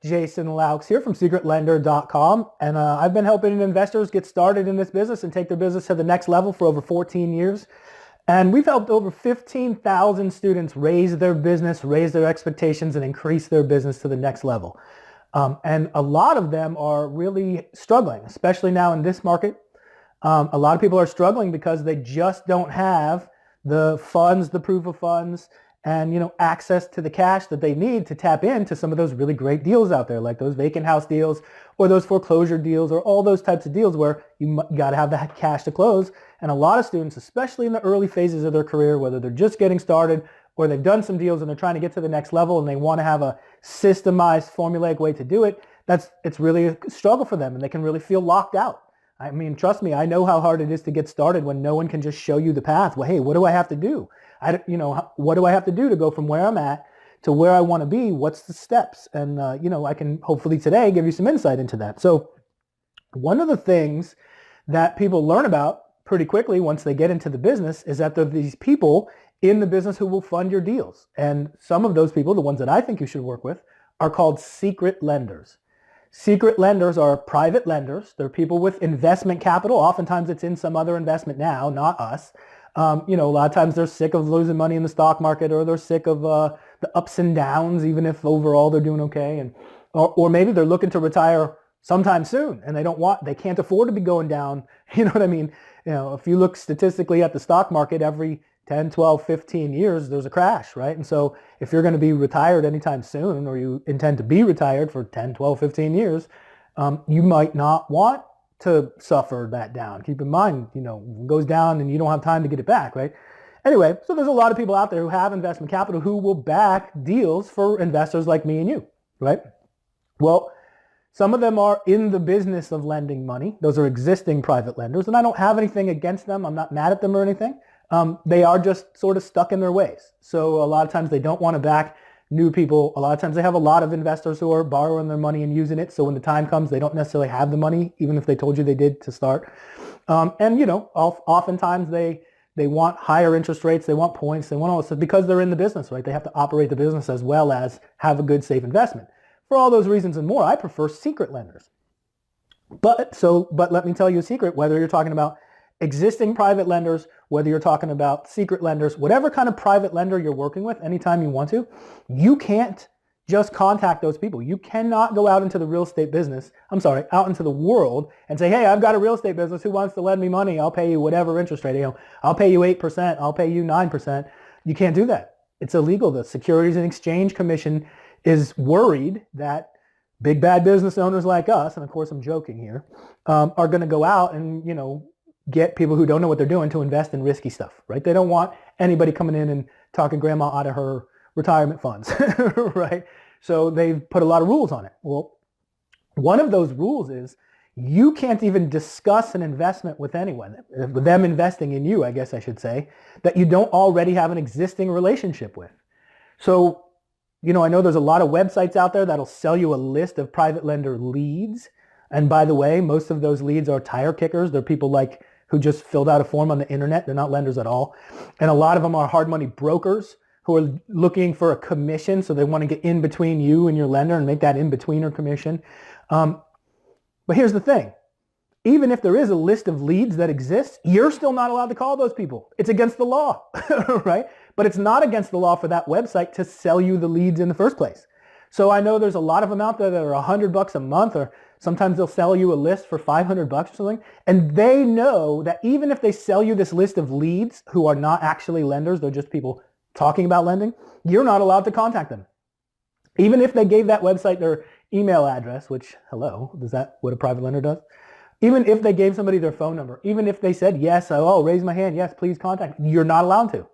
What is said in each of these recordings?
Jason Laux here from secretlender.com, and I've been helping investors get started in this business and take their business to the next level for over 14 years. And we've helped over 15,000 students raise their business, raise their expectations, and increase their business to the next level. And a lot of them are really struggling, especially now in this market. A lot of people are struggling because they just don't have the funds, the proof of funds, and access to the cash that they need to tap into some of those really great deals out there, like those vacant house deals or those foreclosure deals or all those types of deals where you got to have that cash to close. And a lot of students, especially in the early phases of their career, whether they're just getting started or they've done some deals and they're trying to get to the next level and they want to have a systemized, formulaic way to do it, it's really a struggle for them, and they can really feel locked out. I mean, trust me, I know how hard it is to get started when no one can just show you the path. Well, hey, what do I have to do? What do I have to do to go from where I'm at to where I want to be? What's the steps? And, I can hopefully today give you some insight into that. So one of the things that people learn about pretty quickly once they get into the business is that there are these people in the business who will fund your deals. And some of those people, the ones that I think you should work with, are called secret lenders. Secret lenders are private lenders. They're people with investment capital. Oftentimes it's in some other investment now, not us. A lot of times they're sick of losing money in the stock market, or they're sick of the ups and downs, even if overall they're doing okay. Or maybe they're looking to retire sometime soon and they can't afford to be going down. You know what I mean? If you look statistically at the stock market, every 10, 12, 15 years, there's a crash, right? And so if you're going to be retired anytime soon, or you intend to be retired for 10, 12, 15 years, you might not want to suffer that down. Keep in mind, it goes down and you don't have time to get it back, right? Anyway, so there's a lot of people out there who have investment capital who will back deals for investors like me and you, right? Well, some of them are in the business of lending money. Those are existing private lenders, and I don't have anything against them. I'm not mad at them or anything. They are just sort of stuck in their ways. So a lot of times they don't want to back new people. A lot of times they have a lot of investors who are borrowing their money and using it. So when the time comes, they don't necessarily have the money, even if they told you they did to start. Oftentimes they want higher interest rates. They want points. They want all this because they're in the business, right? They have to operate the business as well as have a good, safe investment. For all those reasons and more, I prefer secret lenders. But let me tell you a secret, whether you're talking about existing private lenders, whether you're talking about secret lenders, whatever kind of private lender you're working with, anytime you want to, you can't just contact those people. You cannot go out into the real estate business, out into the world and say, hey, I've got a real estate business. Who wants to lend me money? I'll pay you whatever interest rate. I'll pay you 8%. I'll pay you 9%. You can't do that. It's illegal. The Securities and Exchange Commission is worried that big bad business owners like us, and of course I'm joking here, are going to go out and, get people who don't know what they're doing to invest in risky stuff, right? They don't want anybody coming in and talking grandma out of her retirement funds, right? So they've put a lot of rules on it. Well, one of those rules is you can't even discuss an investment with anyone, with them investing in you, I guess I should say, that you don't already have an existing relationship with. So, I know there's a lot of websites out there that'll sell you a list of private lender leads. And by the way, most of those leads are tire kickers. They're people who just filled out a form on the internet. They're not lenders at all. And a lot of them are hard money brokers who are looking for a commission. So they want to get in between you and your lender and make that in-betweener commission. But here's the thing. Even if there is a list of leads that exists, you're still not allowed to call those people. It's against the law, right? But it's not against the law for that website to sell you the leads in the first place. So I know there's a lot of them out there that are $100 a month, or sometimes they'll sell you a list for $500 or something. And they know that even if they sell you this list of leads who are not actually lenders, they're just people talking about lending, you're not allowed to contact them. Even if they gave that website their email address, which, hello, is that what a private lender does? Even if they gave somebody their phone number, even if they said, yes, raise my hand, yes, please contact me, you're not allowed to.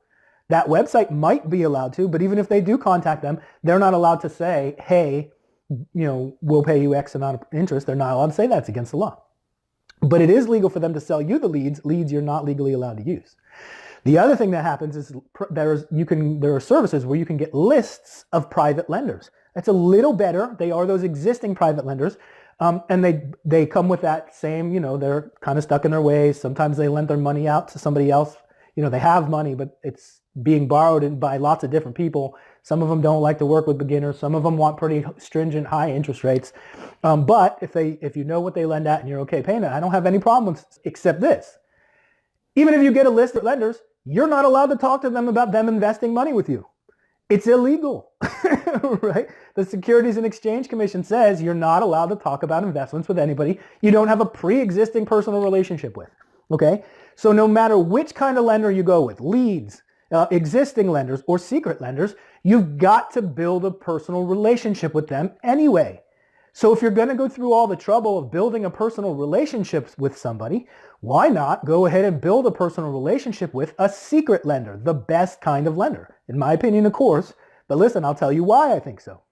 That website might be allowed to, but even if they do contact them, they're not allowed to say, hey, we'll pay you X amount of interest. They're not allowed to say that. It's against the law. But it is legal for them to sell you the leads you're not legally allowed to use. The other thing that happens is there are services where you can get lists of private lenders. That's a little better. They are those existing private lenders. And they come with that same, they're kind of stuck in their ways. Sometimes they lend their money out to somebody else. They have money, but it's being borrowed by lots of different people. Some of them don't like to work with beginners. Some of them want pretty stringent high interest rates. But if you know what they lend at and you're okay paying it, I don't have any problems except this. Even if you get a list of lenders, you're not allowed to talk to them about them investing money with you. It's illegal, right? The Securities and Exchange Commission says you're not allowed to talk about investments with anybody you don't have a pre-existing personal relationship with, okay? So no matter which kind of lender you go with, leads, existing lenders, or secret lenders, you've got to build a personal relationship with them anyway. So if you're going to go through all the trouble of building a personal relationship with somebody, why not go ahead and build a personal relationship with a secret lender, the best kind of lender? In my opinion, of course, but listen, I'll tell you why I think so.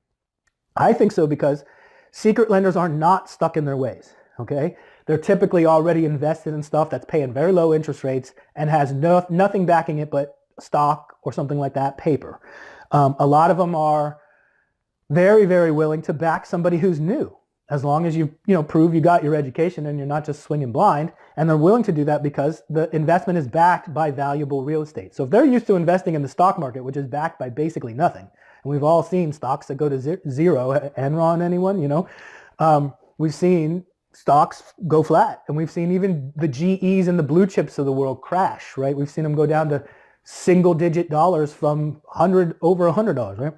I think so because secret lenders are not stuck in their ways, okay? They're typically already invested in stuff that's paying very low interest rates and has nothing backing it but stock or something like that, paper. A lot of them are very, very willing to back somebody who's new, as long as you prove you got your education and you're not just swinging blind. And they're willing to do that because the investment is backed by valuable real estate. So if they're used to investing in the stock market, which is backed by basically nothing, and we've all seen stocks that go to zero, Enron, anyone, we've seen stocks go flat, and we've seen even the GEs and the blue chips of the world crash, right? We've seen them go down to single-digit dollars from over $100, right?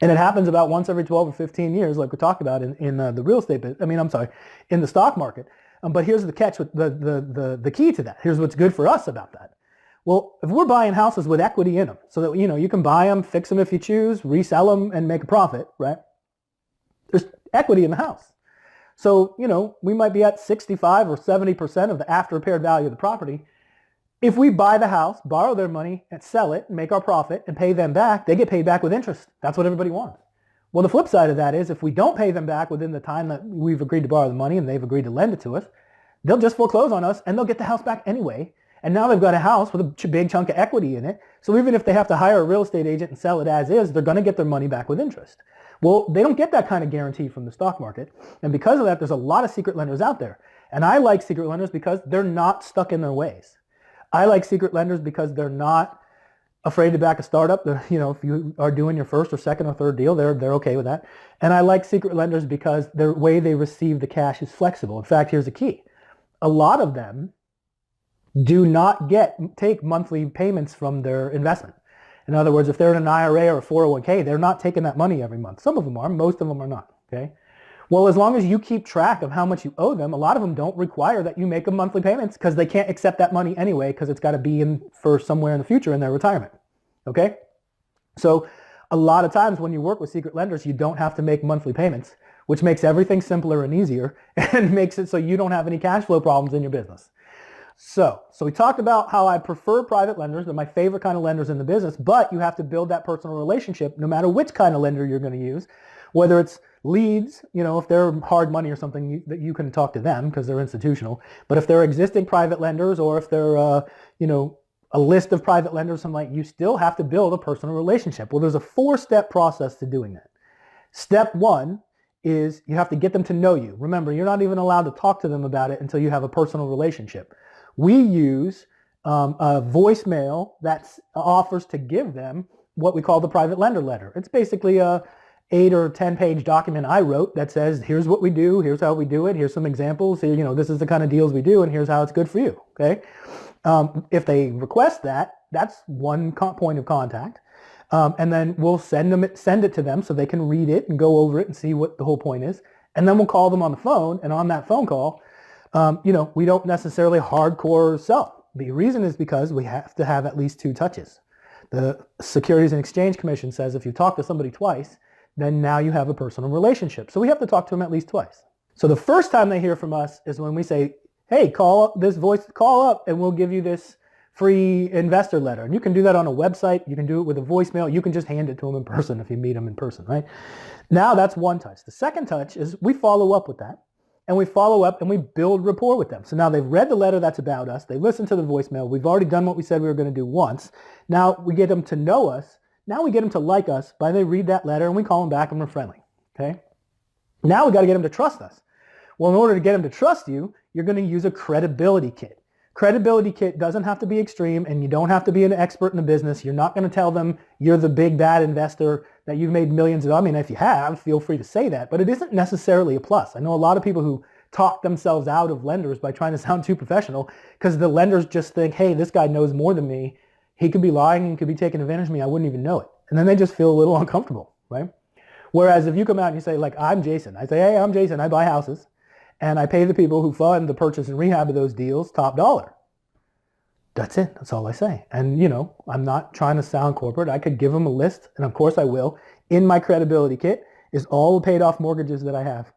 And it happens about once every 12 or 15 years, like we talked about in the real estate, in the stock market. But here's the catch with the key to that. Here's what's good for us about that. Well, if we're buying houses with equity in them, so that you can buy them, fix them if you choose, resell them, and make a profit, right? There's equity in the house. So, we might be at 65 or 70% of the after repaired value of the property. If we buy the house, borrow their money, and sell it, and make our profit, and pay them back, they get paid back with interest. That's what everybody wants. Well, the flip side of that is if we don't pay them back within the time that we've agreed to borrow the money and they've agreed to lend it to us, they'll just foreclose on us and they'll get the house back anyway. And now they've got a house with a big chunk of equity in it. So even if they have to hire a real estate agent and sell it as is, they're going to get their money back with interest. Well, they don't get that kind of guarantee from the stock market. And because of that, there's a lot of secret lenders out there. And I like secret lenders because they're not stuck in their ways. I like secret lenders because they're not afraid to back a startup. If you are doing your first or second or third deal, they're okay with that. And I like secret lenders because the way they receive the cash is flexible. In fact, here's the key. A lot of them do not take monthly payments from their investment. In other words, if they're in an IRA or a 401k, they're not taking that money every month. Some of them are, most of them are not, okay? Well, as long as you keep track of how much you owe them, a lot of them don't require that you make them monthly payments because they can't accept that money anyway because it's got to be in for somewhere in the future in their retirement, okay? So a lot of times when you work with secret lenders, you don't have to make monthly payments, which makes everything simpler and easier and makes it so you don't have any cash flow problems in your business. So we talked about how I prefer private lenders. They're my favorite kind of lenders in the business, but you have to build that personal relationship no matter which kind of lender you're going to use, whether it's leads, if they're hard money or something, that you can talk to them because they're institutional. But if they're existing private lenders or if they're, a list of private lenders, you still have to build a personal relationship. Well, there's a 4-step process to doing that. Step 1 is you have to get them to know you. Remember, you're not even allowed to talk to them about it until you have a personal relationship. We use a voicemail that offers to give them what we call the private lender letter. It's basically a 8 or 10 page document I wrote that says, here's what we do, here's how we do it, here's some examples, here, this is the kind of deals we do, and here's how it's good for you, okay? If they request that, that's one point of contact. And then we'll send it to them so they can read it and go over it and see what the whole point is. And then we'll call them on the phone, and on that phone call, we don't necessarily hardcore sell. The reason is because we have to have at least 2 touches. The Securities and Exchange Commission says if you talk to somebody twice, then now you have a personal relationship. So we have to talk to them at least twice. So the first time they hear from us is when we say, hey, call up and we'll give you this free investor letter. And you can do that on a website. You can do it with a voicemail. You can just hand it to them in person if you meet them in person, right? Now that's one touch. The second touch is we follow up with that. And we follow up and we build rapport with them. So now they've read the letter that's about us. They listened to the voicemail. We've already done what we said we were going to do once. Now we get them to know us. Now we get them to like us by they read that letter and we call them back and we're friendly. Okay? Now we got to get them to trust us. Well, in order to get them to trust you, you're going to use a credibility kit. Credibility kit doesn't have to be extreme, and you don't have to be an expert in the business. You're not going to tell them you're the big bad investor that you've made millions of. I mean, if you have, feel free to say that, but it isn't necessarily a plus. I know a lot of people who talk themselves out of lenders by trying to sound too professional because the lenders just think, hey, this guy knows more than me. He could be lying, he could be taking advantage of me. I wouldn't even know it. And then they just feel a little uncomfortable, right? Whereas if you come out and you say, like, I'm Jason. I say, hey, I'm Jason. I buy houses. And I pay the people who fund the purchase and rehab of those deals top dollar. That's it. That's all I say. And, you know, I'm not trying to sound corporate. I could give them a list, and of course I will. In my credibility kit is all the paid off mortgages that I have,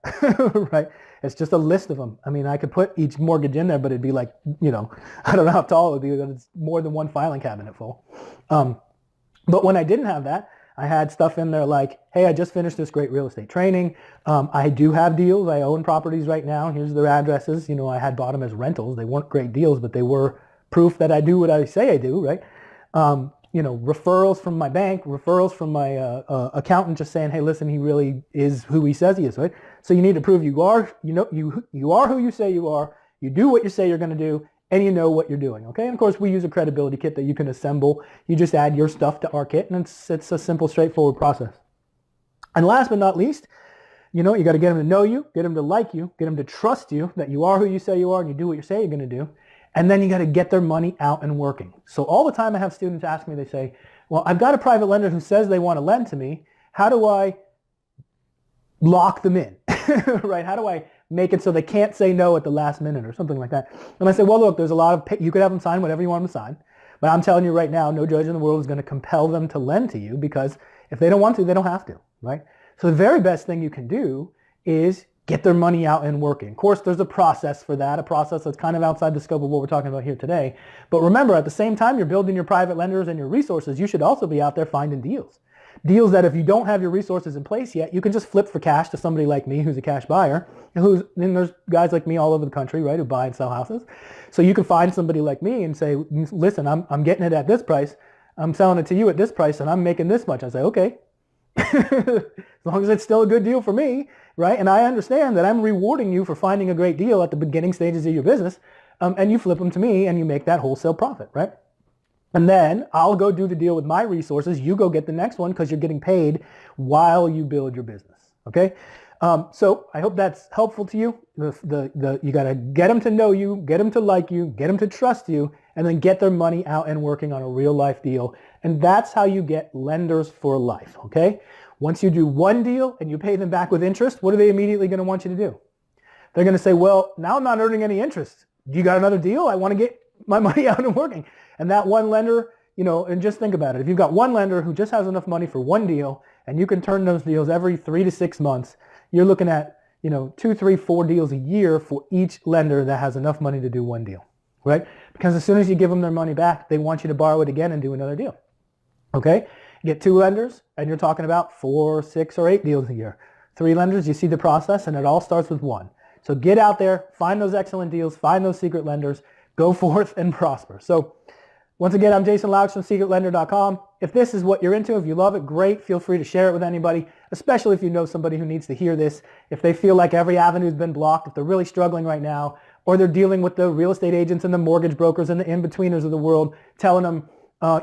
right? It's just a list of them. I mean, I could put each mortgage in there, but it'd be like, you know, I don't know how tall it would be, but it's more than one filing cabinet full. But when I didn't have that, I had stuff in there like, hey, I just finished this great real estate training. I do have deals. I own properties right now. Here's their addresses. You know, I had bought them as rentals. They weren't great deals, but they were proof that I do what I say I do, right? You know, referrals from my bank, referrals from my accountant just saying, hey, listen, he really is who he says he is, right? So you need to prove you are, you know, you are who you say you are. You do what you say you're going to do, and you know what you're doing, okay? And of course, we use a credibility kit that you can assemble. You just add your stuff to our kit, and it's a simple, straightforward process. And last but not least, you know, you got to get them to know you, get them to like you, get them to trust you, that you are who you say you are, and you do what you say you're going to do. And then you got to get their money out and working. So all the time I have students ask me, they say, well, I've got a private lender who says they want to lend to me. How do I lock them in, right? How do I make it so they can't say no at the last minute or something like that? And I say, well, look, there's a lot of, you could have them sign whatever you want them to sign. But I'm telling you right now, no judge in the world is going to compel them to lend to you, because if they don't want to, they don't have to, right? So the very best thing you can do is get their money out and working. Of course, there's a process for that, a process that's kind of outside the scope of what we're talking about here today. But remember, at the same time you're building your private lenders and your resources, you should also be out there finding deals. Deals that if you don't have your resources in place yet, you can just flip for cash to somebody like me who's a cash buyer. And there's guys like me all over the country, right, who buy and sell houses. So you can find somebody like me and say, listen, I'm getting it at this price. I'm selling it to you at this price, and I'm making this much. I say, okay. As long as it's still a good deal for me, right? And I understand that I'm rewarding you for finding a great deal at the beginning stages of your business, and you flip them to me and you make that wholesale profit, right? And then I'll go do the deal with my resources. You go get the next one because you're getting paid while you build your business, okay? So I hope that's helpful to you. You got to get them to know you, get them to like you, get them to trust you, and then get their money out and working on a real life deal. And that's how you get lenders for life, okay? Once you do one deal and you pay them back with interest, what are they immediately going to want you to do? They're going to say, well, now I'm not earning any interest. You got another deal? I want to get my money out and working. And that one lender, you know, and just think about it. If you've got one lender who just has enough money for one deal, and you can turn those deals every 3 to 6 months, you're looking at, you know, 2, 3, 4 deals a year for each lender that has enough money to do one deal, right? Because as soon as you give them their money back, they want you to borrow it again and do another deal, okay? You get 2 lenders, and you're talking about 4, 6, or 8 deals a year. 3 lenders, you see the process, and it all starts with 1. So get out there, find those excellent deals, find those secret lenders, go forth and prosper. So once again, I'm Jason Louch from secretlender.com. If this is what you're into, if you love it, great. Feel free to share it with anybody, especially if you know somebody who needs to hear this. If they feel like every avenue's been blocked, if they're really struggling right now, or they're dealing with the real estate agents and the mortgage brokers and the in-betweeners of the world telling them,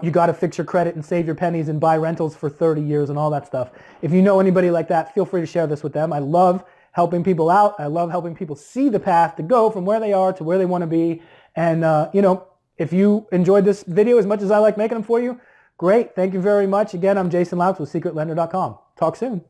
you got to fix your credit and save your pennies and buy rentals for 30 years and all that stuff. If you know anybody like that, feel free to share this with them. I love helping people out. I love helping people see the path to go from where they are to where they want to be. And, you know, if you enjoyed this video as much as I like making them for you, great. Thank you very much. Again, I'm Jason Louch with secretlender.com. Talk soon.